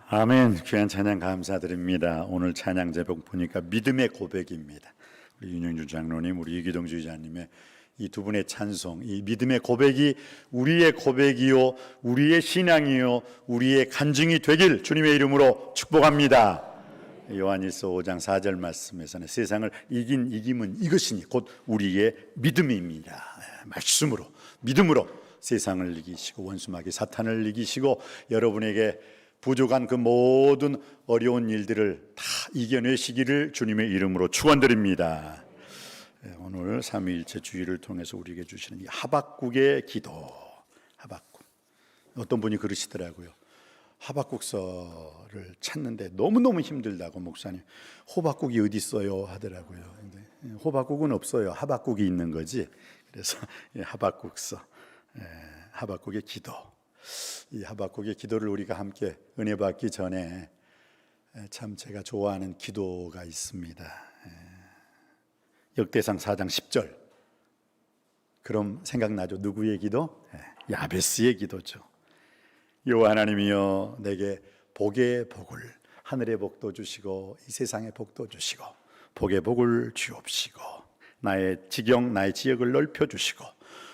아멘. 귀한 찬양 감사드립니다. 오늘 찬양 제목 보니까 믿음의 고백입니다. 우리 윤영주 장로님, 우리 이기동 주의자님의 이 두 분의 찬송, 이 믿음의 고백이 우리의 고백이요, 우리의 신앙이요, 우리의 간증이 되길 주님의 이름으로 축복합니다. 요한일서 5장 4절 말씀에서는 세상을 이긴 이김은 이것이니 곧 우리의 믿음입니다. 말씀으로, 믿음으로 세상을 이기시고 원수마귀 사탄을 이기시고 여러분에게 부족한 그 모든 어려운 일들을 다 이겨내시기를 주님의 이름으로 축원드립니다. 오늘 삼위일체 주의를 통해서 우리에게 주시는 이 하박국의 기도. 하박국, 어떤 분이 그러시더라고요. 하박국서를 찾는데 너무너무 힘들다고. 목사님, 호박국이 어디 있어요 하더라고요. 근데 호박국은 없어요. 하박국이 있는 거지. 그래서 하박국서, 하박국의 기도. 이 하박국의 기도를 우리가 함께 은혜 받기 전에 참 제가 좋아하는 기도가 있습니다. 역대상 4장 10절. 그럼 생각나죠? 누구의 기도? 야베스의 기도죠. 여호와 하나님이여, 내게 복의 복을, 하늘의 복도 주시고 이 세상의 복도 주시고 복의 복을 주옵시고 나의 지경, 나의 지역을 넓혀주시고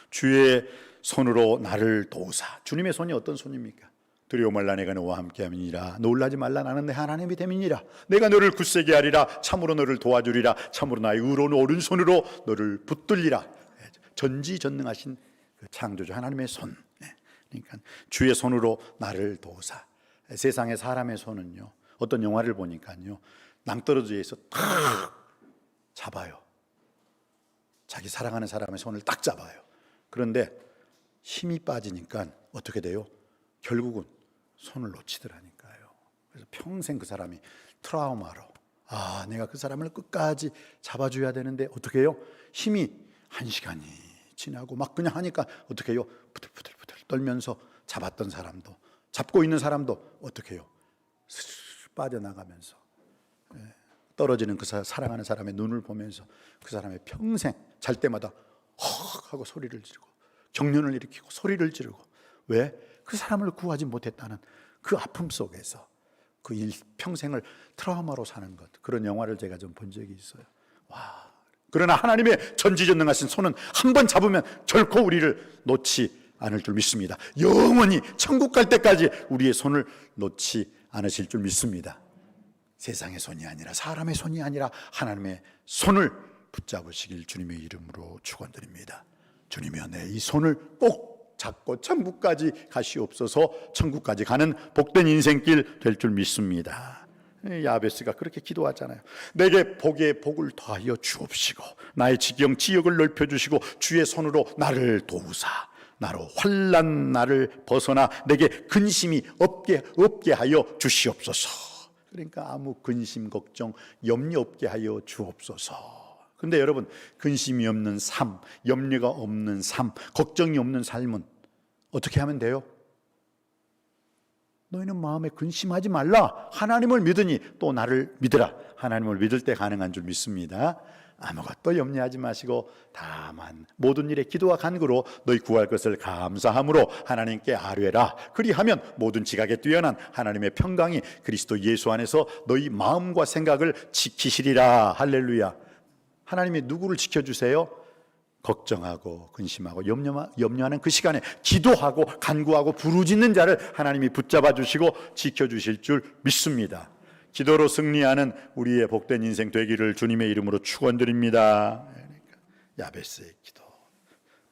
주의 손으로 나를 도우사. 주님의 손이 어떤 손입니까? 두려워 말라, 내가 너와 함께함이니라. 놀라지 말라, 나는 내 하나님이 됨이니라. 내가 너를 굳세게 하리라. 참으로 너를 도와주리라. 참으로 나의 의로운 오른손으로 너를 붙들리라. 전지전능하신 그 창조주 하나님의 손. 그러니까 주의 손으로 나를 도우사. 세상의 사람의 손은요, 어떤 영화를 보니까요, 낭떠러지에서 탁 잡아요. 자기 사랑하는 사람의 손을 딱 잡아요. 그런데 힘이 빠지니까 어떻게 돼요? 결국은 손을 놓치더라니까요. 그래서 평생 그 사람이 트라우마로, 내가 그 사람을 끝까지 잡아줘야 되는데 어떻게 해요? 힘이 한 시간이 지나고 막 그냥 하니까 어떻게 해요? 부들부들 떨면서 잡았던 사람도, 잡고 있는 사람도 어떻게 해요? 슬슬 빠져나가면서 떨어지는 그 사랑하는 사람의 눈을 보면서 그 사람의 평생 잘 때마다 헉 하고 소리를 지르고 경련을 일으키고 소리를 지르고. 왜? 그 사람을 구하지 못했다는 그 아픔 속에서 그 평생을 트라우마로 사는 것. 그런 영화를 제가 좀 본 적이 있어요. 와. 그러나 하나님의 전지전능하신 손은 한 번 잡으면 결코 우리를 놓지 않을 줄 믿습니다. 영원히 천국 갈 때까지 우리의 손을 놓지 않으실 줄 믿습니다. 세상의 손이 아니라, 사람의 손이 아니라 하나님의 손을 붙잡으시길 주님의 이름으로 축원드립니다. 주님이여, 내 이 손을 꼭 잡고 천국까지 가시옵소서. 천국까지 가는 복된 인생길 될 줄 믿습니다. 야베스가 그렇게 기도하잖아요. 내게 복의 복을 더하여 주옵시고 나의 지경, 지역을 넓혀주시고 주의 손으로 나를 도우사. 나로 환난 나를 벗어나 내게 근심이 없게 하여 주시옵소서. 그러니까 아무 근심, 걱정, 염려 없게 하여 주옵소서. 근데 여러분, 근심이 없는 삶, 염려가 없는 삶, 걱정이 없는 삶은 어떻게 하면 돼요? 너희는 마음에 근심하지 말라. 하나님을 믿으니 또 나를 믿으라. 하나님을 믿을 때 가능한 줄 믿습니다. 아무것도 염려하지 마시고 다만 모든 일에 기도와 간구로 너희 구할 것을 감사함으로 하나님께 아뢰라. 그리하면 모든 지각에 뛰어난 하나님의 평강이 그리스도 예수 안에서 너희 마음과 생각을 지키시리라. 할렐루야. 하나님이 누구를 지켜주세요? 걱정하고 근심하고 염려하는 그 시간에 기도하고 간구하고 부르짖는 자를 하나님이 붙잡아 주시고 지켜주실 줄 믿습니다. 기도로 승리하는 우리의 복된 인생 되기를 주님의 이름으로 축원드립니다. 그러니까 야베스의 기도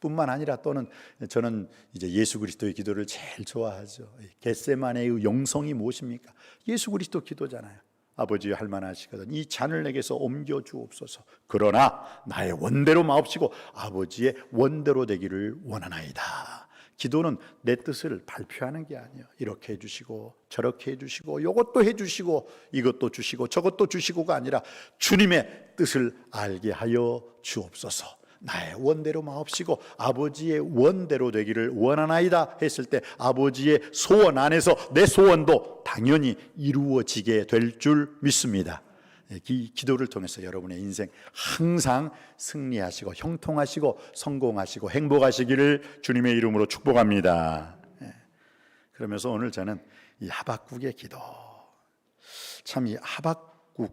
뿐만 아니라, 또는 저는 이제 예수 그리스도의 기도를 제일 좋아하죠. 겟세마네의 영성이 무엇입니까? 예수 그리스도 기도잖아요. 아버지, 할만하시거든 이 잔을 내게서 옮겨 주옵소서. 그러나 나의 원대로 마옵시고 아버지의 원대로 되기를 원하나이다. 기도는 내 뜻을 발표하는 게 아니에요. 이렇게 해주시고 저렇게 해주시고 이것도 해주시고 이것도 주시고 저것도 주시고가 아니라 주님의 뜻을 알게 하여 주옵소서. 나의 원대로 마옵시고 아버지의 원대로 되기를 원하나이다 했을 때 아버지의 소원 안에서 내 소원도 당연히 이루어지게 될 줄 믿습니다. 기도를 통해서 여러분의 인생 항상 승리하시고 형통하시고 성공하시고 행복하시기를 주님의 이름으로 축복합니다. 그러면서 오늘 저는 이 하박국의 기도, 참 이 하박국이라는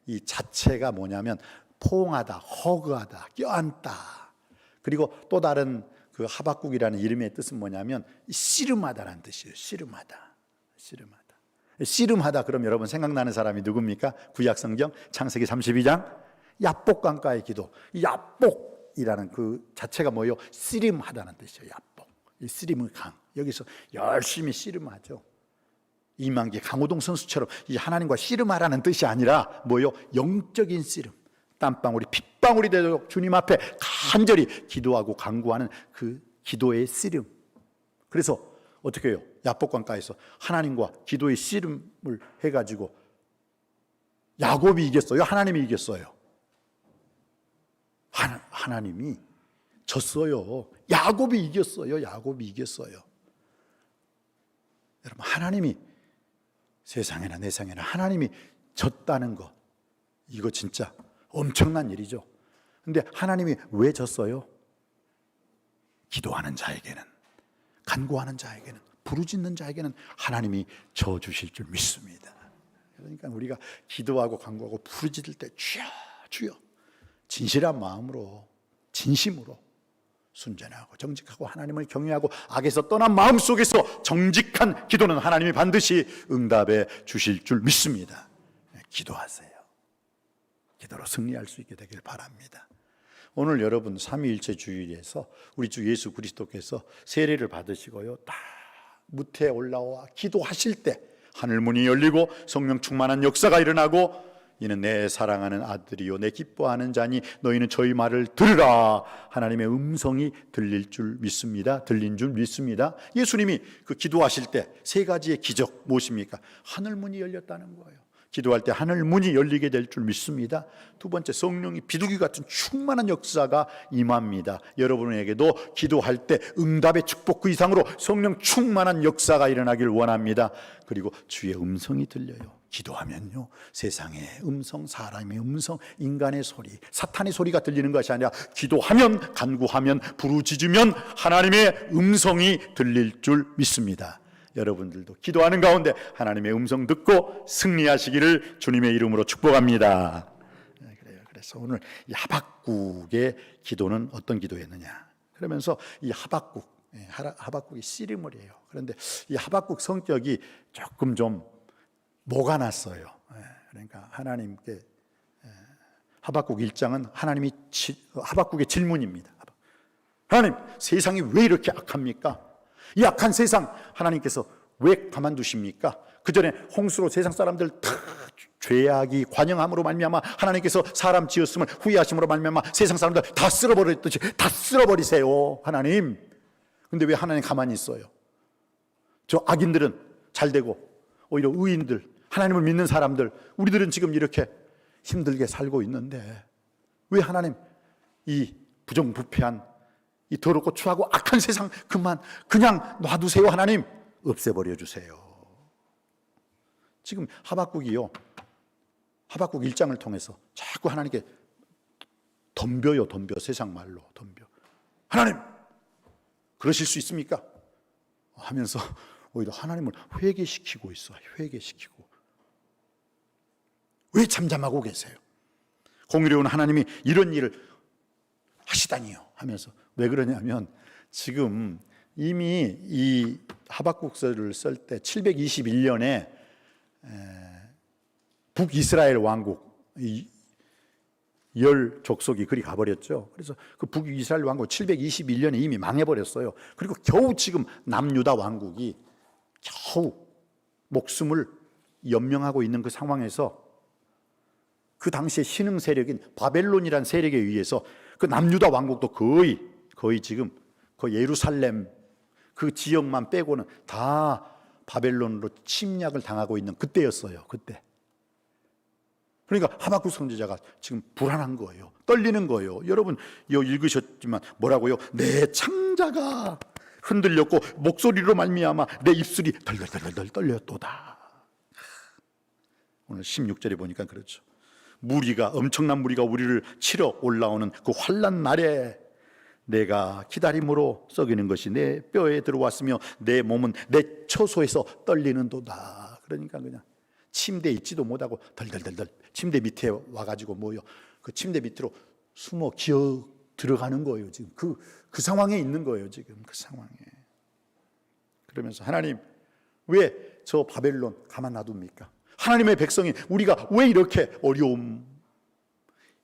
이 자체가 뭐냐면 포옹하다, 허그하다, 껴안다. 그리고 또 다른 그 하박국이라는 이름의 뜻은 뭐냐면 씨름하다라는 뜻이에요. 씨름하다. 씨름하다 그럼 여러분 생각나는 사람이 누굽니까? 구약성경 창세기 32장 야복강가의 기도. 이 야복이라는 그 자체가 뭐예요? 씨름하다는 뜻이에요. 야복. 이 씨름의 강. 여기서 열심히 씨름하죠. 이만기 강호동 선수처럼 이 하나님과 씨름하라는 뜻이 아니라 뭐예요? 영적인 씨름. 땀방울이 핏방울이 되도록 주님 앞에 간절히 기도하고 간구하는 그 기도의 씨름. 그래서 어떻게 해요? 야복강가에서 하나님과 기도의 씨름을 해가지고 야곱이 이겼어요? 하나님이 이겼어요? 하나님이 졌어요. 야곱이 이겼어요. 야곱이 이겼어요. 여러분, 하나님이 세상에나 내상에나 하나님이 졌다는 것, 이거 진짜 엄청난 일이죠. 근데 하나님이 왜 졌어요? 기도하는 자에게는, 간구하는 자에게는, 부르짖는 자에게는 하나님이 져주실 줄 믿습니다. 그러니까 우리가 기도하고 간구하고 부르짖을 때 주여 주여 진실한 마음으로, 진심으로 순전하고 정직하고 하나님을 경외하고 악에서 떠난 마음 속에서 정직한 기도는 하나님이 반드시 응답해 주실 줄 믿습니다. 기도하세요. 기도로 승리할 수 있게 되길 바랍니다. 오늘 여러분 삼위일체 주일에서 우리 주 예수 그리스도께서 세례를 받으시고요, 다 무태에 올라와 기도하실 때 하늘문이 열리고 성령 충만한 역사가 일어나고 이는 내 사랑하는 아들이요 내 기뻐하는 자니 너희는 저희 말을 들으라. 하나님의 음성이 들릴 줄 믿습니다. 들린 줄 믿습니다. 예수님이 그 기도하실 때 세 가지의 기적 무엇입니까? 하늘문이 열렸다는 거예요. 기도할 때 하늘문이 열리게 될 줄 믿습니다. 두 번째, 성령이 비둘기 같은 충만한 역사가 임합니다. 여러분에게도 기도할 때 응답의 축복 그 이상으로 성령 충만한 역사가 일어나길 원합니다. 그리고 주의 음성이 들려요. 기도하면요, 세상의 음성, 사람의 음성, 인간의 소리, 사탄의 소리가 들리는 것이 아니라 기도하면, 간구하면, 부르짖으면 하나님의 음성이 들릴 줄 믿습니다. 여러분들도 기도하는 가운데 하나님의 음성 듣고 승리하시기를 주님의 이름으로 축복합니다. 그래서 오늘 이 하박국의 기도는 어떤 기도였느냐, 그러면서 이 하박국이 씨름을 해요. 그런데 이 하박국 성격이 조금 좀 뭐가 났어요. 그러니까 하나님께 하박국 1장은 하박국의 질문입니다. 하나님, 세상이 왜 이렇게 악합니까? 이 악한 세상 하나님께서 왜 가만두십니까? 그 전에 홍수로 세상 사람들 다 죄악이 관영함으로 말미암아 하나님께서 사람 지었음을 후회하심으로 말미암아 세상 사람들 다 쓸어버렸듯이 다 쓸어버리세요, 하나님. 근데 왜 하나님 가만히 있어요? 저 악인들은 잘 되고 오히려 의인들, 하나님을 믿는 사람들, 우리들은 지금 이렇게 힘들게 살고 있는데 왜 하나님 이 부정부패한 이 더럽고 추하고 악한 세상 그냥 놔두세요, 하나님. 없애버려 주세요. 지금 하박국 1장을 통해서 자꾸 하나님께 덤벼요. 세상 말로 덤벼. 하나님, 그러실 수 있습니까? 하면서 오히려 하나님을 회개시키고 있어. 회개시키고. 왜 잠잠하고 계세요? 공의로운 하나님이 이런 일을 하시다니요 하면서. 왜 그러냐면 지금 이미 이 하박국서를 쓸 때 721년에 북이스라엘 왕국 열 족속이 그리 가버렸죠. 그래서 그 북이스라엘 왕국 721년에 이미 망해버렸어요. 그리고 겨우 지금 남유다 왕국이 겨우 목숨을 연명하고 있는 그 상황에서 그 당시에 신흥 세력인 바벨론이라는 세력에 의해서 그 남유다 왕국도 거의 지금 그 예루살렘 그 지역만 빼고는 다 바벨론으로 침략을 당하고 있는 그때였어요. 그때. 그러니까 하박국 선지자가 지금 불안한 거예요. 떨리는 거예요. 여러분 이거 읽으셨지만 뭐라고요? 내 창자가 흔들렸고 목소리로 말미암아 내 입술이 덜덜덜덜 떨렸도다. 오늘 16절에 보니까 그렇죠. 엄청난 무리가 우리를 치러 올라오는 그 환난 날에 내가 기다림으로 썩이는 것이 내 뼈에 들어왔으며 내 몸은 내 처소에서 떨리는도다. 그러니까 그냥 침대에 있지도 못하고 덜덜덜덜 침대 밑에 와가지고 모여 그 침대 밑으로 숨어 기어 들어가는 거예요. 지금 그 상황에 있는 거예요. 지금 그 상황에. 그러면서 하나님 왜 저 바벨론 가만 놔둡니까? 하나님의 백성인 우리가 왜 이렇게 어려움,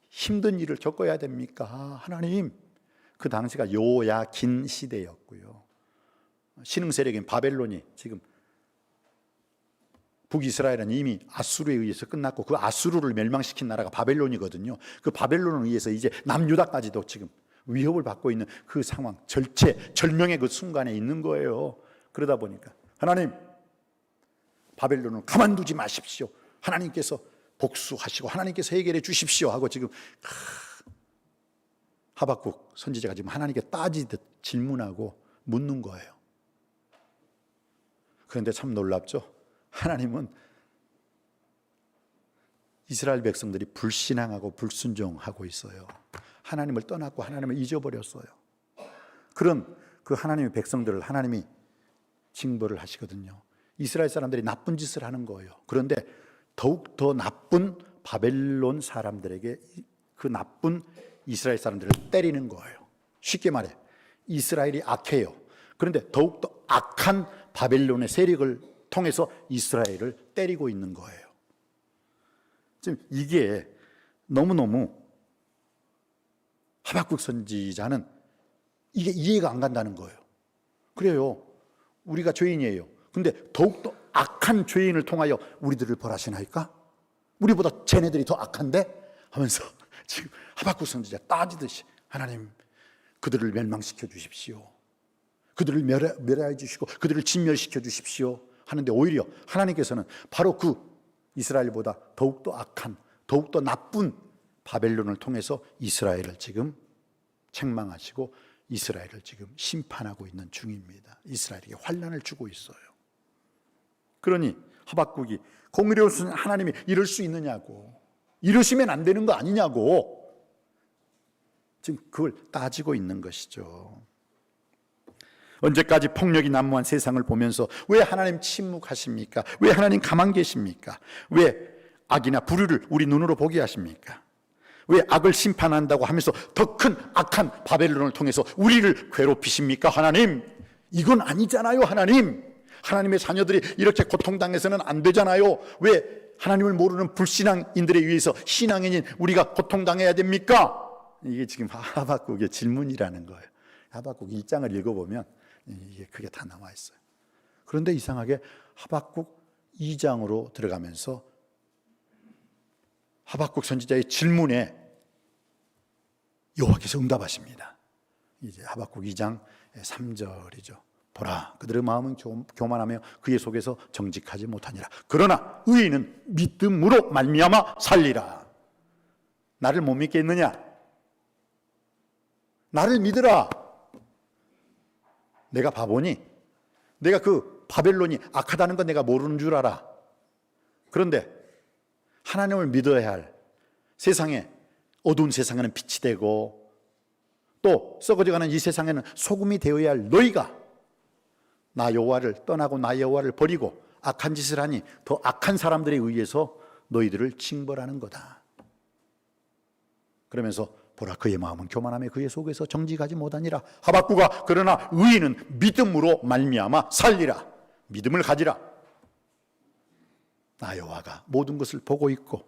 힘든 일을 겪어야 됩니까? 하나님, 그 당시가 요야긴 시대였고요. 신흥 세력인 바벨론이 지금 북이스라엘은 이미 아수르에 의해서 끝났고 그 아수르를 멸망시킨 나라가 바벨론이거든요. 그 바벨론에 의해서 이제 남유다까지도 지금 위협을 받고 있는 그 상황, 절명의 그 순간에 있는 거예요. 그러다 보니까 하나님, 바벨론을 가만두지 마십시오. 하나님께서 복수하시고 하나님께서 해결해 주십시오 하고 지금 하박국 선지자가 지금 하나님께 따지듯 질문하고 묻는 거예요. 그런데 참 놀랍죠. 하나님은 이스라엘 백성들이 불신앙하고 불순종하고 있어요. 하나님을 떠났고 하나님을 잊어버렸어요. 그런 그 하나님의 백성들을 하나님이 징벌을 하시거든요. 이스라엘 사람들이 나쁜 짓을 하는 거예요. 그런데 더욱 더 나쁜 바벨론 사람들에게 그 나쁜 이스라엘 사람들을 때리는 거예요. 쉽게 말해 이스라엘이 악해요. 그런데 더욱 더 악한 바벨론의 세력을 통해서 이스라엘을 때리고 있는 거예요. 지금 이게 너무너무 하박국 선지자는 이게 이해가 안 간다는 거예요. 그래요. 우리가 죄인이에요. 근데 더욱더 악한 죄인을 통하여 우리들을 벌하시나이까? 우리보다 쟤네들이 더 악한데? 하면서 지금 하박국 선지자 따지듯이 하나님, 그들을 멸망시켜 주십시오. 그들을 멸하여 주시고 그들을 진멸시켜 주십시오 하는데 오히려 하나님께서는 바로 그 이스라엘보다 더욱더 악한, 더욱더 나쁜 바벨론을 통해서 이스라엘을 지금 책망하시고 이스라엘을 지금 심판하고 있는 중입니다. 이스라엘에게 환난을 주고 있어요. 그러니 하박국이 공의로우신 하나님이 이럴 수 있느냐고, 이러시면 안 되는 거 아니냐고 지금 그걸 따지고 있는 것이죠. 언제까지 폭력이 난무한 세상을 보면서 왜 하나님 침묵하십니까? 왜 하나님 가만 계십니까? 왜 악이나 불의를 우리 눈으로 보게 하십니까? 왜 악을 심판한다고 하면서 더 큰 악한 바벨론을 통해서 우리를 괴롭히십니까? 하나님, 이건 아니잖아요. 하나님의 자녀들이 이렇게 고통당해서는 안 되잖아요. 왜 하나님을 모르는 불신앙인들에 의해서 신앙인인 우리가 고통당해야 됩니까? 이게 지금 하박국의 질문이라는 거예요. 하박국 1장을 읽어보면 이게 그게 다 나와 있어요. 그런데 이상하게 하박국 2장으로 들어가면서 하박국 선지자의 질문에 여호와께서 응답하십니다. 이제 하박국 2장 3절이죠. 보라, 그들의 마음은 교만하며 그의 속에서 정직하지 못하니라. 그러나 의인은 믿음으로 말미암아 살리라. 나를 못 믿겠느냐? 나를 믿으라. 내가 바보니? 내가 그 바벨론이 악하다는 건 내가 모르는 줄 알아. 그런데 하나님을 믿어야 할 세상에, 어두운 세상에는 빛이 되고 또 썩어져가는 이 세상에는 소금이 되어야 할 너희가 나 여호와를 떠나고 나 여호와를 버리고 악한 짓을 하니 더 악한 사람들에 의해서 너희들을 징벌하는 거다. 그러면서 보라, 그의 마음은 교만하며 그의 속에서 정직하지 못하니라. 하박국아, 그러나 의인은 믿음으로 말미암아 살리라. 믿음을 가지라. 나 여호와가 모든 것을 보고 있고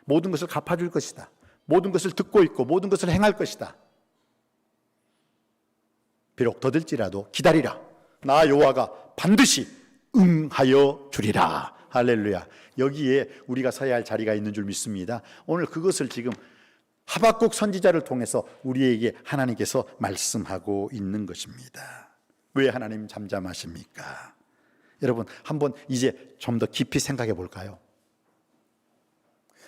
모든 것을 갚아줄 것이다. 모든 것을 듣고 있고 모든 것을 행할 것이다. 비록 더딜지라도 기다리라. 나 여호와가 반드시 응하여 주리라. 할렐루야. 여기에 우리가 서야 할 자리가 있는 줄 믿습니다. 오늘 그것을 지금 하박국 선지자를 통해서 우리에게 하나님께서 말씀하고 있는 것입니다. 왜 하나님 잠잠하십니까? 여러분, 한번 이제 좀 더 깊이 생각해 볼까요?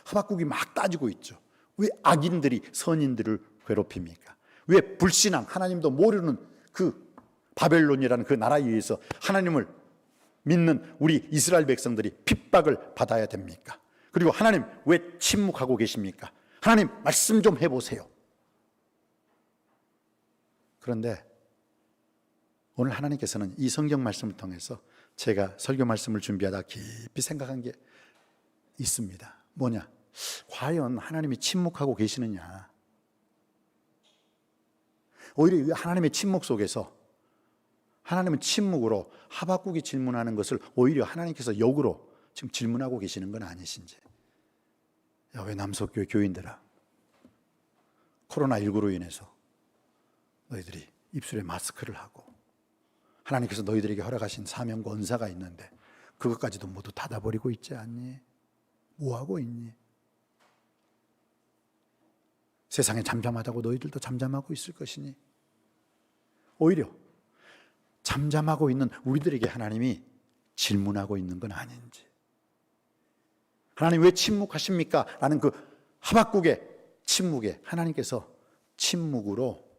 하박국이 막 따지고 있죠. 왜 악인들이 선인들을 괴롭힙니까? 왜 불신앙, 하나님도 모르는 그 바벨론이라는 그 나라에 의해서 하나님을 믿는 우리 이스라엘 백성들이 핍박을 받아야 됩니까? 그리고 하나님 왜 침묵하고 계십니까? 하나님 말씀 좀 해보세요. 그런데 오늘 하나님께서는 이 성경 말씀을 통해서 제가 설교 말씀을 준비하다 깊이 생각한 게 있습니다. 뭐냐? 과연 하나님이 침묵하고 계시느냐? 오히려 하나님의 침묵 속에서 하나님은 침묵으로 하박국이 질문하는 것을 오히려 하나님께서 역으로 지금 질문하고 계시는 건 아니신지. 야외 남석교회 교인들아, 코로나19로 인해서 너희들이 입술에 마스크를 하고 하나님께서 너희들에게 허락하신 사명과 은사가 있는데 그것까지도 모두 닫아버리고 있지 않니? 뭐하고 있니? 세상에 잠잠하다고 너희들도 잠잠하고 있을 것이니 오히려 잠잠하고 있는 우리들에게 하나님이 질문하고 있는 건 아닌지. 하나님 왜 침묵하십니까? 라는 그 하박국의 침묵에 하나님께서 침묵으로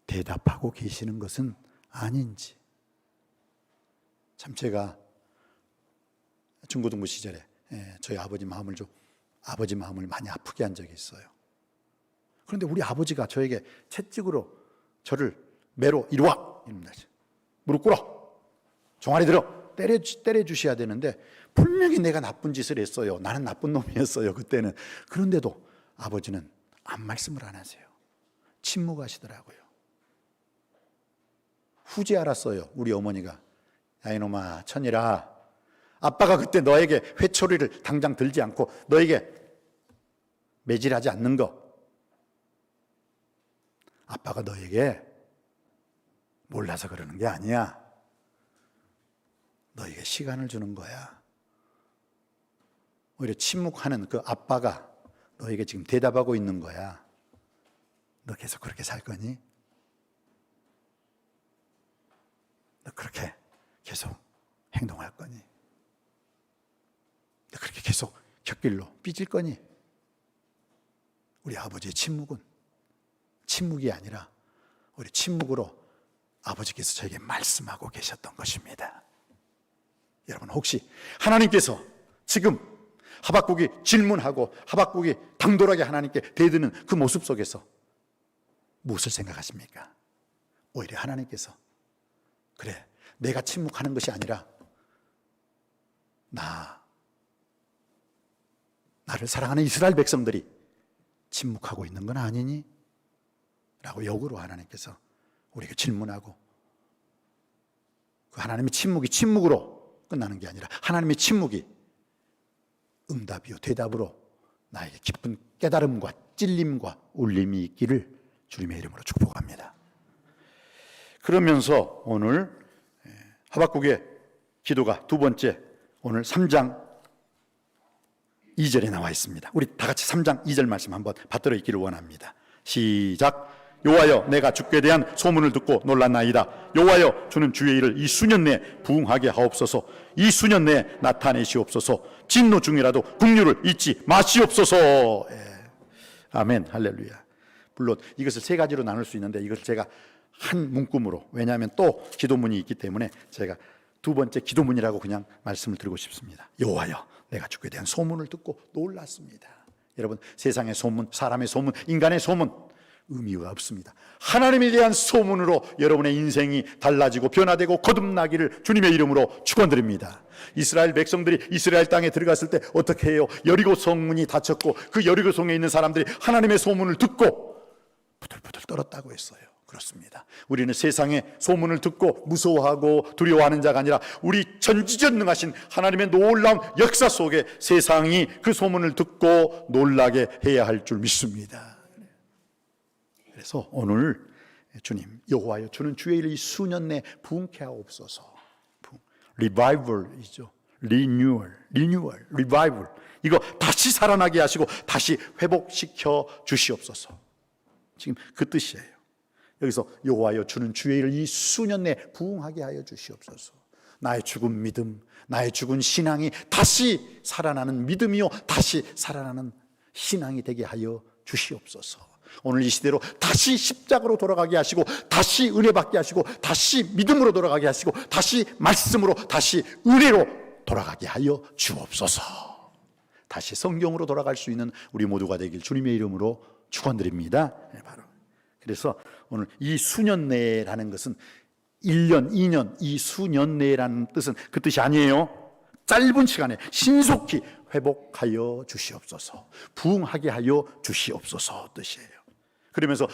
대답하고 계시는 것은 아닌지. 참 제가 중고등부 시절에 저희 아버지 마음을 많이 아프게 한 적이 있어요. 그런데 우리 아버지가 저에게 채찍으로 저를 매로 이리 와! 이럽니다. 무릎 꿇어! 종아리 들어! 때려주셔야 되는데 분명히 내가 나쁜 짓을 했어요. 나는 나쁜 놈이었어요, 그때는. 그런데도 아버지는 아무 말씀을 안 하세요. 침묵하시더라고요. 후지 알았어요, 우리 어머니가. 야 이놈아, 천일아, 아빠가 그때 너에게 회초리를 당장 들지 않고 너에게 매질하지 않는 거, 아빠가 너에게 몰라서 그러는 게 아니야. 너에게 시간을 주는 거야. 오히려 침묵하는 그 아빠가 너에게 지금 대답하고 있는 거야. 너 계속 그렇게 살 거니? 너 그렇게 계속 행동할 거니? 너 그렇게 계속 곁길로 삐질 거니? 우리 아버지의 침묵은 침묵이 아니라 우리 침묵으로 아버지께서 저에게 말씀하고 계셨던 것입니다. 여러분, 혹시 하나님께서 지금 하박국이 질문하고 하박국이 당돌하게 하나님께 대드는 그 모습 속에서 무엇을 생각하십니까? 오히려 하나님께서 그래, 내가 침묵하는 것이 아니라 나를 사랑하는 이스라엘 백성들이 침묵하고 있는 건 아니니? 라고 역으로 하나님께서 우리에게 질문하고, 그 하나님의 침묵이 침묵으로 끝나는 게 아니라 하나님의 침묵이 응답이요 대답으로 나에게 깊은 깨달음과 찔림과 울림이 있기를 주님의 이름으로 축복합니다. 그러면서 오늘 하박국의 기도가 두 번째, 오늘 3장 2절에 나와 있습니다. 우리 다 같이 3장 2절 말씀 한번 받들어 읽기를 원합니다. 시작. 여호와여, 내가 주께 대한 소문을 듣고 놀랐나이다. 여호와여, 주는 주의 일을 이 수년 내에 부응하게 하옵소서. 이 수년 내에 나타내시옵소서. 진노 중이라도 긍휼을 잊지 마시옵소서. 아멘, 할렐루야. 물론 이것을 세 가지로 나눌 수 있는데 이것을 제가 한 문구으로, 왜냐하면 또 기도문이 있기 때문에 제가 두 번째 기도문이라고 그냥 말씀을 드리고 싶습니다. 여호와여, 내가 주께 대한 소문을 듣고 놀랐습니다. 여러분, 세상의 소문, 사람의 소문, 인간의 소문 의미가 없습니다. 하나님에 대한 소문으로 여러분의 인생이 달라지고 변화되고 거듭나기를 주님의 이름으로 축원드립니다. 이스라엘 백성들이 이스라엘 땅에 들어갔을 때 어떻게 해요? 여리고 성문이 닫혔고 그 여리고 성에 있는 사람들이 하나님의 소문을 듣고 부들부들 떨었다고 했어요. 그렇습니다. 우리는 세상의 소문을 듣고 무서워하고 두려워하는 자가 아니라 우리 전지전능하신 하나님의 놀라운 역사 속에 세상이 그 소문을 듣고 놀라게 해야 할 줄 믿습니다. 그래서 오늘 주님, 여호와여, 주는 주의 일을 이 수년 내에 부흥케 하옵소서. 리바이벌이죠. 리뉴얼, 리바이벌. 이거 다시 살아나게 하시고 다시 회복시켜 주시옵소서. 지금 그 뜻이에요. 여기서 여호와여, 주는 주의 일을 이 수년 내에 부흥하게 하여 주시옵소서. 나의 죽은 믿음, 나의 죽은 신앙이 다시 살아나는 믿음이요, 다시 살아나는 신앙이 되게 하여 주시옵소서. 오늘 이 시대로 다시 십자가로 돌아가게 하시고 다시 은혜 받게 하시고 다시 믿음으로 돌아가게 하시고 다시 말씀으로, 다시 은혜로 돌아가게 하여 주옵소서. 다시 성경으로 돌아갈 수 있는 우리 모두가 되길 주님의 이름으로 축원드립니다. 바로 그래서 오늘 이 수년 내라는 것은 1년, 2년, 이 수년 내라는 뜻은 그 뜻이 아니에요. 짧은 시간에 신속히 회복하여 주시옵소서, 부흥하게 하여 주시옵소서 뜻이에요. 그러면서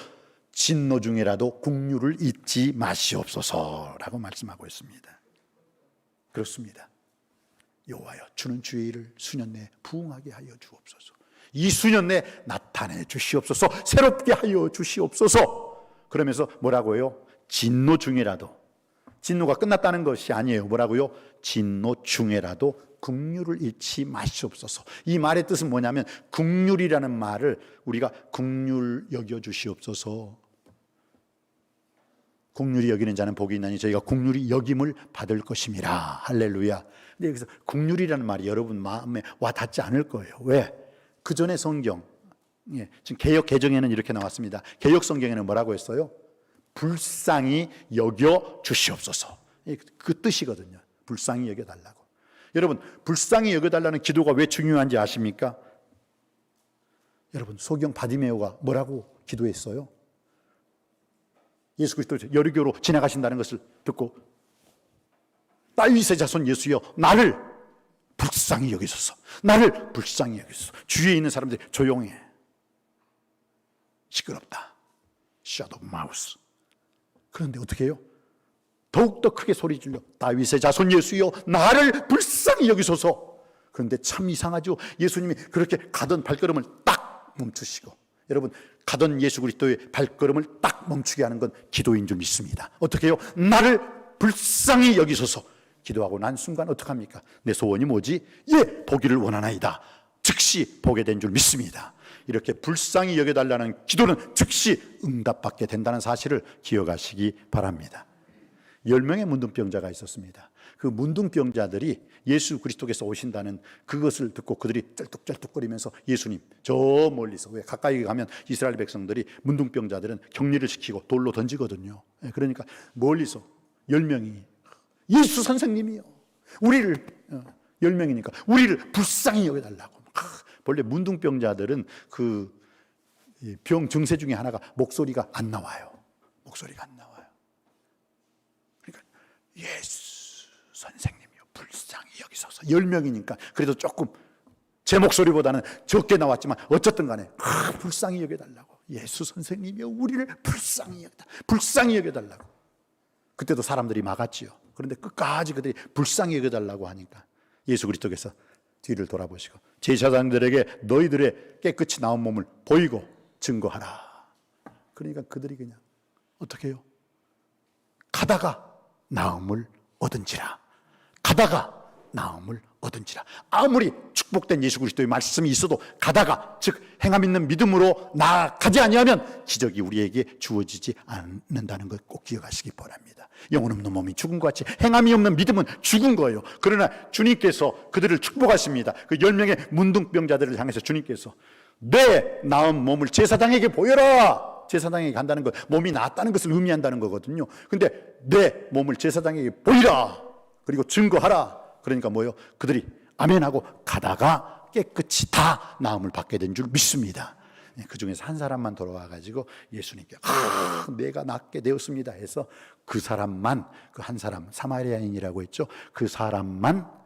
진노 중에라도 긍휼을 잊지 마시옵소서라고 말씀하고 있습니다. 그렇습니다. 여호와여, 주는 주의 일을 수년 내에 부흥하게 하여 주옵소서, 이 수년 내에 나타내 주시옵소서, 새롭게 하여 주시옵소서. 그러면서 뭐라고요? 진노 중에라도, 진노가 끝났다는 것이 아니에요. 뭐라고요? 진노 중에라도 긍휼을 잃지 마시옵소서. 이 말의 뜻은 뭐냐면, 긍휼이라는 말을 우리가 긍휼 여겨 주시옵소서, 긍휼히 여기는 자는 복이 있나니 저희가 긍휼히 여김을 받을 것임이라. 할렐루야. 근데 여기서 긍휼이라는 말이 여러분 마음에 와 닿지 않을 거예요. 왜? 그 전에 성경, 지금 개역 개정에는 이렇게 나왔습니다. 개역 성경에는 뭐라고 했어요? 불쌍히 여겨 주시옵소서. 그 뜻이거든요. 불쌍히 여겨 달라고. 여러분, 불쌍히 여겨 달라는 기도가 왜 중요한지 아십니까? 여러분, 소경 바디메오가 뭐라고 기도했어요? 예수 그리스도 여리고로 지나가신다는 것을 듣고, 다윗의 자손 예수여, 나를 불쌍히 여기소서, 나를 불쌍히 여기소서. 주위에 있는 사람들이 조용해, 시끄럽다, shut up mouth. 그런데 어떻게 해요? 더욱더 크게 소리 질러, 다윗의 자손 예수여, 나를 불쌍히 여기소서. 그런데 참 이상하죠. 예수님이 그렇게 가던 발걸음을 딱 멈추시고, 여러분, 가던 예수 그리스도의 발걸음을 딱 멈추게 하는 건 기도인 줄 믿습니다. 어떻게 해요? 나를 불쌍히 여기소서. 기도하고 난 순간 어떡합니까? 내 소원이 뭐지? 예, 보기를 원하나이다. 즉시 보게 된 줄 믿습니다. 이렇게 불쌍히 여겨달라는 기도는 즉시 응답받게 된다는 사실을 기억하시기 바랍니다. 10명의 문둥병자가 있었습니다. 그 문둥병자들이 예수 그리스도께서 오신다는 그것을 듣고 그들이 쩔뚝쩔뚝거리면서 예수님, 저 멀리서, 왜 가까이 가면 이스라엘 백성들이 문둥병자들은 격리를 시키고 돌로 던지거든요. 그러니까 멀리서 10명이 예수 선생님이요, 우리를, 10명이니까 우리를 불쌍히 여겨달라고. 본래 문둥병자들은 그 병 증세 중에 하나가 목소리가 안 나와요. 목소리가 안 나와요. 그러니까 예수 선생님이요, 불쌍히 여기소서. 10명이니까 그래도 조금 제 목소리보다는 적게 나왔지만 어쨌든 간에 불쌍히 여겨달라고. 예수 선생님이요, 우리를 불쌍히 여겨달라고. 그때도 사람들이 막았지요. 그런데 끝까지 그들이 불쌍히 여겨달라고 하니까 예수 그리스도께서 뒤를 돌아보시고 제사장들에게 너희들의 깨끗이 나온 몸을 보이고 증거하라. 그러니까 그들이 그냥 어떻게 해요? 가다가 나음을 얻은지라. 가다가 나음을 얻은지라. 아무리 축복된 예수 그리스도의 말씀이 있어도 가다가, 즉 행함 있는 믿음으로 나아가지 아니하면 기적이 우리에게 주어지지 않는다는 것 꼭 기억하시기 바랍니다. 영혼 없는 몸이 죽은 것 같이 행함이 없는 믿음은 죽은 거예요. 그러나 주님께서 그들을 축복하십니다. 그 10명의 문둥병자들을 향해서 주님께서 내 나은 몸을 제사장에게 보여라. 제사장에게 간다는 것, 몸이 나았다는 것을 의미한다는 거거든요. 근데 내 몸을 제사장에게 보이라, 그리고 증거하라. 그러니까 뭐예요? 그들이 아멘하고 가다가 깨끗이 다 나음을 받게 된 줄 믿습니다. 그 중에서 한 사람만 돌아와가지고 예수님께 내가 낫게 되었습니다 해서 그 사람만, 그 한 사람, 사마리아인이라고 했죠. 그 사람만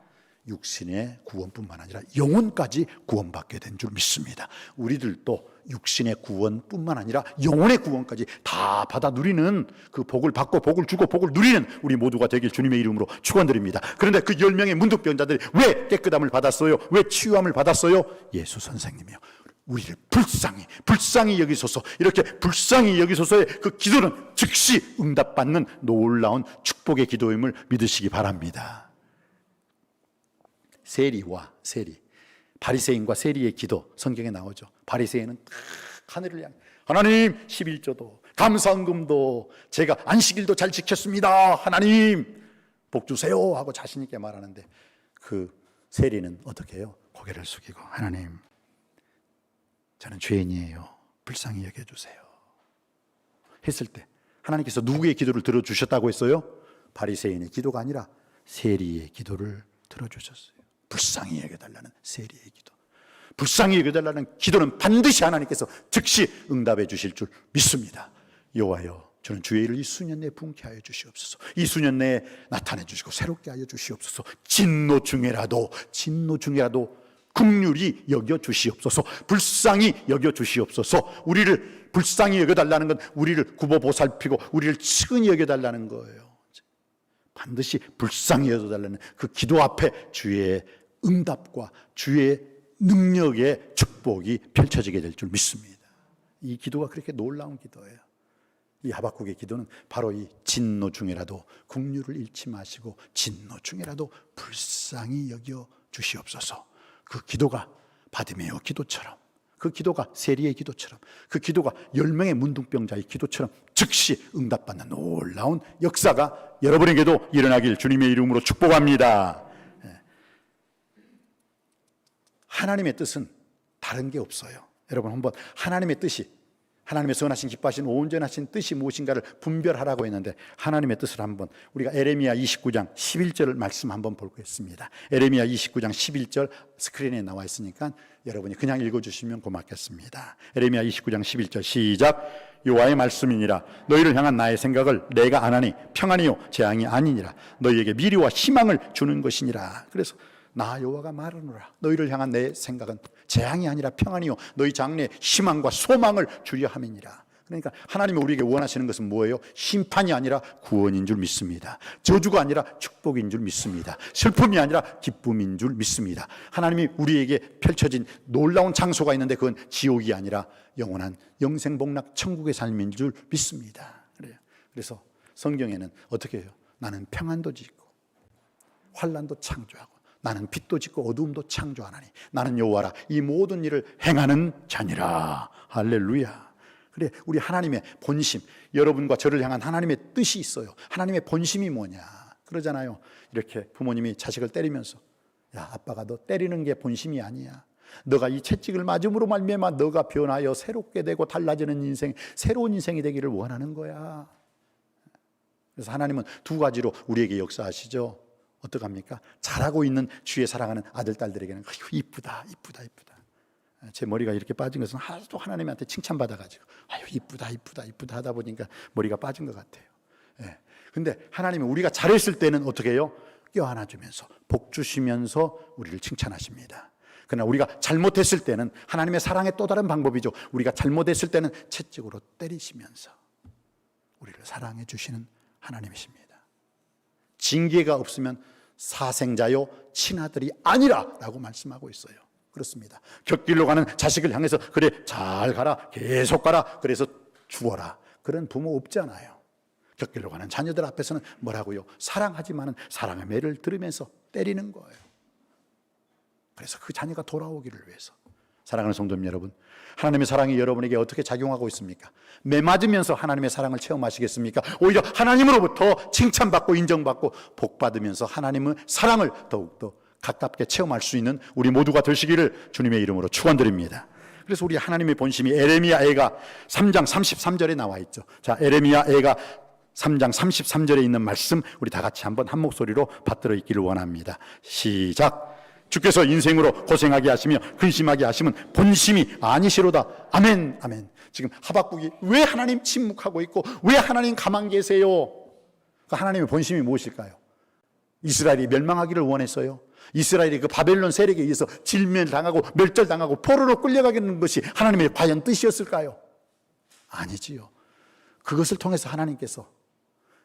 육신의 구원뿐만 아니라 영혼까지 구원받게 된 줄 믿습니다. 우리들도 육신의 구원뿐만 아니라 영혼의 구원까지 다 받아 누리는, 그 복을 받고 복을 주고 복을 누리는 우리 모두가 되길 주님의 이름으로 축원드립니다. 그런데 그 10명의 문둥병자들이 왜 깨끗함을 받았어요? 왜 치유함을 받았어요? 예수 선생님이요, 우리를 불쌍히 여기소서. 이렇게 불쌍히 여기소서의 그 기도는 즉시 응답받는 놀라운 축복의 기도임을 믿으시기 바랍니다. 세리와 세리, 바리새인과 세리의 기도 성경에 나오죠. 바리새인은 하늘을 향해 하나님 11조도 감사헌금도 제가 안식일도 잘 지켰습니다, 하나님 복 주세요 하고 자신 있게 말하는데, 그 세리는 어떻게 해요? 고개를 숙이고 하나님, 저는 죄인이에요, 불쌍히 여겨주세요 했을 때 하나님께서 누구의 기도를 들어주셨다고 했어요? 바리새인의 기도가 아니라 세리의 기도를 들어주셨어요. 불쌍히 여겨달라는 세리의 기도, 불쌍히 여겨달라는 기도는 반드시 하나님께서 즉시 응답해 주실 줄 믿습니다. 여호와여, 저는 주의 일을 이 수년 내에 분케 하여 주시옵소서. 이 수년 내에 나타내 주시고 새롭게 하여 주시옵소서. 진노 중에라도 긍휼히 여겨 주시옵소서. 불쌍히 여겨 주시옵소서. 우리를 불쌍히 여겨달라는 건 우리를 굽어 보살피고 우리를 측은히 여겨달라는 거예요. 반드시 불쌍히 여겨달라는 그 기도 앞에 주의 응답과 주의 능력의 축복이 펼쳐지게 될 줄 믿습니다. 이 기도가 그렇게 놀라운 기도예요. 이 하박국의 기도는 바로 이 진노 중에라도 긍휼을 잃지 마시고 진노 중에라도 불쌍히 여겨 주시옵소서. 그 기도가 바디메오 기도처럼, 그 기도가 세리의 기도처럼, 그 기도가 10명의 문둥병자의 기도처럼 즉시 응답받는 놀라운 역사가 여러분에게도 일어나길 주님의 이름으로 축복합니다. 하나님의 뜻은 다른 게 없어요. 여러분 한번 하나님의 뜻이, 하나님의 선하신 기뻐하신 온전하신 뜻이 무엇인가를 분별하라고 했는데 하나님의 뜻을 한번 우리가 에레미야 29장 11절 말씀 한번 보겠습니다. 에레미야 29장 11절 스크린에 나와 있으니까 여러분이 그냥 읽어주시면 고맙겠습니다. 에레미야 29장 11절 시작. 여호와의 말씀이니라. 너희를 향한 나의 생각을 내가 아나니 평안이요 재앙이 아니니라. 너희에게 미래와 희망을 주는 것이니라. 그래서 나 여호와가 말하노라. 너희를 향한 내 생각은 재앙이 아니라 평안이요 너희 장래에 희망과 소망을 주려 함이니라. 그러니까 하나님이 우리에게 원하시는 것은 뭐예요? 심판이 아니라 구원인 줄 믿습니다. 저주가 아니라 축복인 줄 믿습니다. 슬픔이 아니라 기쁨인 줄 믿습니다. 하나님이 우리에게 펼쳐진 놀라운 장소가 있는데 그건 지옥이 아니라 영원한 영생복락 천국의 삶인 줄 믿습니다. 그래서 성경에는 어떻게 해요? 나는 평안도 짓고 환난도 창조하고 나는 빛도 짓고 어두움도 창조하나니 나는 여호와라 이 모든 일을 행하는 자니라. 할렐루야. 그래, 우리 하나님의 본심, 여러분과 저를 향한 하나님의 뜻이 있어요. 하나님의 본심이 뭐냐 그러잖아요. 이렇게 부모님이 자식을 때리면서 야 아빠가 너 때리는 게 본심이 아니야. 너가 이 채찍을 맞음으로 말미암아 너가 변하여 새롭게 되고 달라지는 인생, 새로운 인생이 되기를 원하는 거야. 그래서 하나님은 두 가지로 우리에게 역사하시죠. 어떡합니까? 잘하고 있는 주의 사랑하는 아들, 딸들에게는 이쁘다. 제 머리가 이렇게 빠진 것은 하도 하나님한테 칭찬받아가지고 이쁘다 하다 보니까 머리가 빠진 것 같아요. 근데 하나님은 우리가 잘했을 때는 어떻게 해요? 껴안아주면서 복 주시면서 우리를 칭찬하십니다. 그러나 우리가 잘못했을 때는 하나님의 사랑의 또 다른 방법이죠. 우리가 잘못했을 때는 채찍으로 때리시면서 우리를 사랑해 주시는 하나님이십니다. 징계가 없으면 사생자요 친아들이 아니라 라고 말씀하고 있어요. 그렇습니다. 곁길로 가는 자식을 향해서 그래 잘 가라 계속 가라 그래서 죽어라 그런 부모 없잖아요. 곁길로 가는 자녀들 앞에서는 뭐라고요? 사랑하지만은 사랑의 매를 들으면서 때리는 거예요. 그래서 그 자녀가 돌아오기를 위해서. 사랑하는 성도님 여러분, 하나님의 사랑이 여러분에게 어떻게 작용하고 있습니까? 매 맞으면서 하나님의 사랑을 체험하시겠습니까? 오히려 하나님으로부터 칭찬받고 인정받고 복받으면서 하나님의 사랑을 더욱더 가깝게 체험할 수 있는 우리 모두가 되시기를 주님의 이름으로 축원드립니다. 그래서 우리 하나님의 본심이 에레미야 애가 3장 33절에 나와 있죠. 자, 에레미야 애가 3장 33절에 있는 말씀 우리 다 같이 한번 한 목소리로 받들어 있기를 원합니다. 시작. 주께서 인생으로 고생하게 하시며 근심하게 하시면 본심이 아니시로다. 아멘. 아멘. 지금 하박국이 왜 하나님 침묵하고 있고 왜 하나님 가만 계세요? 그 하나님의 본심이 무엇일까요? 이스라엘이 멸망하기를 원했어요. 이스라엘이 그 바벨론 세력에 의해서 질멸당하고 멸절당하고 포로로 끌려가는 것이 하나님의 과연 뜻이었을까요? 아니지요. 그것을 통해서 하나님께서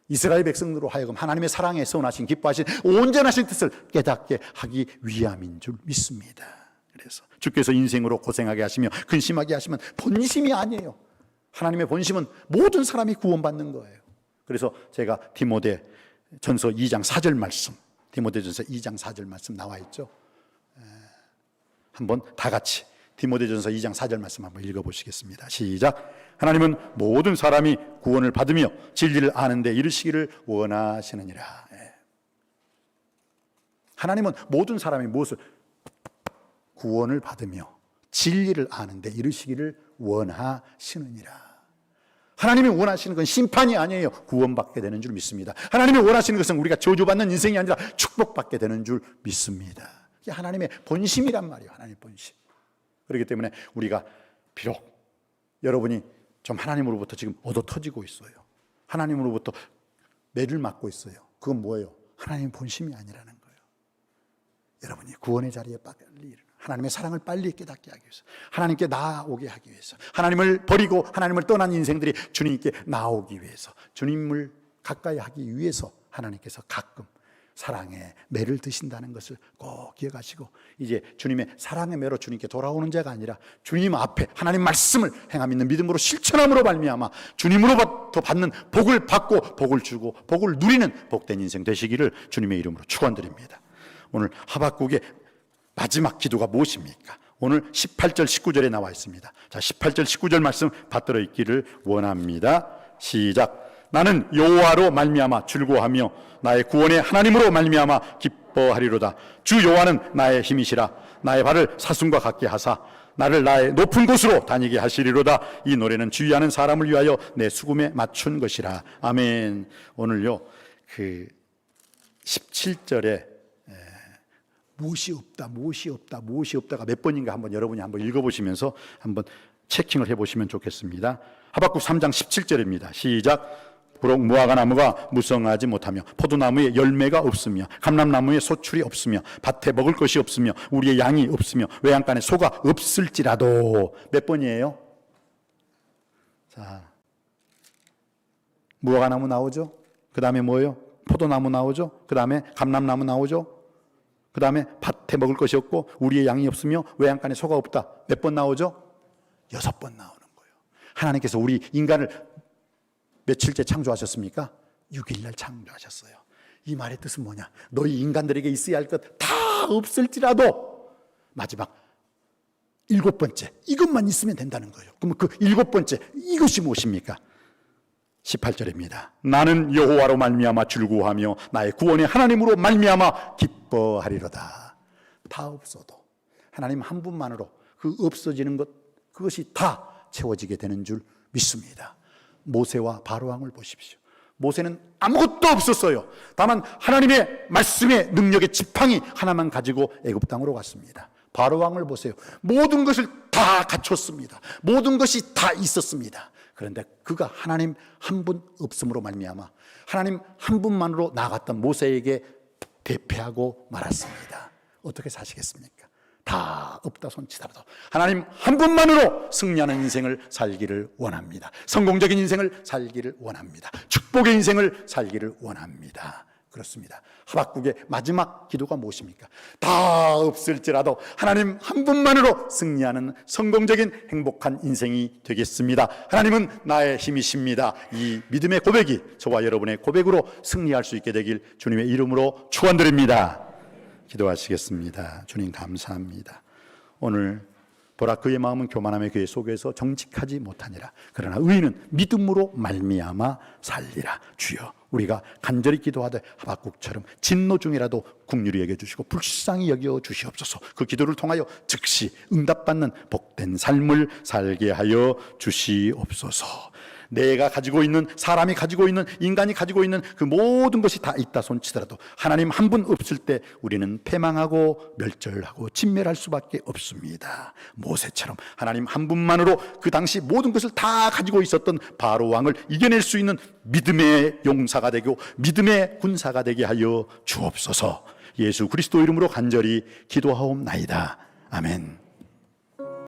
이스라엘 백성으로 하여금 하나님의 사랑에 선하신 기뻐하신 온전하신 뜻을 깨닫게 하기 위함인 줄 믿습니다. 그래서 주께서 인생으로 고생하게 하시며 근심하게 하시면 본심이 아니에요. 하나님의 본심은 모든 사람이 구원받는 거예요. 그래서 제가 디모데전서 2장 4절 말씀, 디모데전서 2장 4절 말씀 나와 있죠. 한번 다 같이 디모데전서 2장 4절 말씀 한번 읽어보시겠습니다. 시작. 하나님은 모든 사람이 구원을 받으며 진리를 아는 데 이르시기를 원하시느니라. 하나님은 모든 사람이 무엇을? 구원을 받으며 진리를 아는 데 이르시기를 원하시느니라. 하나님이 원하시는 건 심판이 아니에요. 구원받게 되는 줄 믿습니다. 하나님이 원하시는 것은 우리가 저주받는 인생이 아니라 축복받게 되는 줄 믿습니다. 이게 하나님의 본심이란 말이에요. 하나님의 본심. 그렇기 때문에 우리가 비록 여러분이 좀 하나님으로부터 지금 얻어 터지고 있어요. 하나님으로부터 매를 맞고 있어요. 그건 뭐예요? 하나님의 본심이 아니라는 거예요. 여러분이 구원의 자리에 빨리 하나님의 사랑을 빨리 깨닫게 하기 위해서, 하나님께 나아오게 하기 위해서, 하나님을 버리고 하나님을 떠난 인생들이 주님께 나아오기 위해서, 주님을 가까이 하기 위해서 하나님께서 가끔 사랑의 매를 드신다는 것을 꼭 기억하시고, 이제 주님의 사랑의 매로 주님께 돌아오는 자가 아니라 주님 앞에 하나님 말씀을 행함 있는 믿음으로 실천함으로 말미암아 주님으로부터 받는 복을 받고 복을 주고 복을 누리는 복된 인생 되시기를 주님의 이름으로 축원드립니다. 오늘 하박국의 마지막 기도가 무엇입니까? 오늘 18절 19절에 나와 있습니다. 자, 18절 19절 말씀 받들어 있기를 원합니다. 시작. 나는 여호와로 말미암아 즐거워하며 나의 구원의 하나님으로 말미암아 기뻐하리로다. 주 여호와는 나의 힘이시라. 나의 발을 사슴과 같게 하사 나를 나의 높은 곳으로 다니게 하시리로다. 이 노래는 주의하는 사람을 위하여 내 수금에 맞춘 것이라. 아멘. 오늘요, 그 17절에 무엇이 없다, 무엇이 없다, 무엇이 없다가 몇 번인가 한번 여러분이 한번 읽어보시면서 한번 체킹을 해보시면 좋겠습니다. 하박국 3장 17절입니다. 시작. 부록 무화과 나무가 무성하지 못하며 포도나무에 열매가 없으며 감람나무에 소출이 없으며 밭에 먹을 것이 없으며 우리의 양이 없으며 외양간에 소가 없을지라도. 몇 번이에요? 자, 무화과 나무 나오죠? 그 다음에 뭐예요? 포도나무 나오죠? 그 다음에 감람나무 나오죠? 그 다음에 밭에 먹을 것이 없고 우리의 양이 없으며 외양간에 소가 없다. 몇 번 나오죠? 6번 나오는 거예요. 하나님께서 우리 인간을 며칠째 창조하셨습니까? 6일날 창조하셨어요. 이 말의 뜻은 뭐냐? 너희 인간들에게 있어야 할 것 다 없을지라도 마지막 7번째 이것만 있으면 된다는 거예요. 그러면 그 7번째 이것이 무엇입니까? 18절입니다. 나는 여호와로 말미암아 즐거워하며 나의 구원의 하나님으로 말미암아 기뻐하리로다. 다 없어도 하나님 한 분만으로 그 없어지는 것, 그것이 다 채워지게 되는 줄 믿습니다. 모세와 바로왕을 보십시오. 모세는 아무것도 없었어요. 다만 하나님의 말씀의 능력의 지팡이 하나만 가지고 애굽 땅으로 갔습니다. 바로왕을 보세요. 모든 것을 다 갖췄습니다. 모든 것이 다 있었습니다. 그런데 그가 하나님 한 분 없음으로 말미암아 하나님 한 분만으로 나아갔던 모세에게 대패하고 말았습니다. 어떻게 사시겠습니까? 다 없다 손치더라도 하나님 한 분만으로 승리하는 인생을 살기를 원합니다. 성공적인 인생을 살기를 원합니다. 축복의 인생을 살기를 원합니다. 그렇습니다. 하박국의 마지막 기도가 무엇입니까? 다 없을지라도 하나님 한 분만으로 승리하는 성공적인 행복한 인생이 되겠습니다. 하나님은 나의 힘이십니다. 이 믿음의 고백이 저와 여러분의 고백으로 승리할 수 있게 되길 주님의 이름으로 축원드립니다. 기도하시겠습니다. 주님 감사합니다. 오늘 보라 그의 마음은 교만함의 그의 속에서 정직하지 못하니라. 그러나 의인은 믿음으로 말미암아 살리라. 주여, 우리가 간절히 기도하되 하박국처럼 진노 중이라도 긍휼히 여겨 주시고 불쌍히 여겨 주시옵소서. 그 기도를 통하여 즉시 응답받는 복된 삶을 살게 하여 주시옵소서. 내가 가지고 있는, 사람이 가지고 있는, 인간이 가지고 있는 그 모든 것이 다 있다 손치더라도 하나님 한 분 없을 때 우리는 패망하고 멸절하고 진멸할 수밖에 없습니다. 모세처럼 하나님 한 분만으로 그 당시 모든 것을 다 가지고 있었던 바로 왕을 이겨낼 수 있는 믿음의 용사가 되고 믿음의 군사가 되게 하여 주옵소서. 예수 그리스도 이름으로 간절히 기도하옵나이다. 아멘.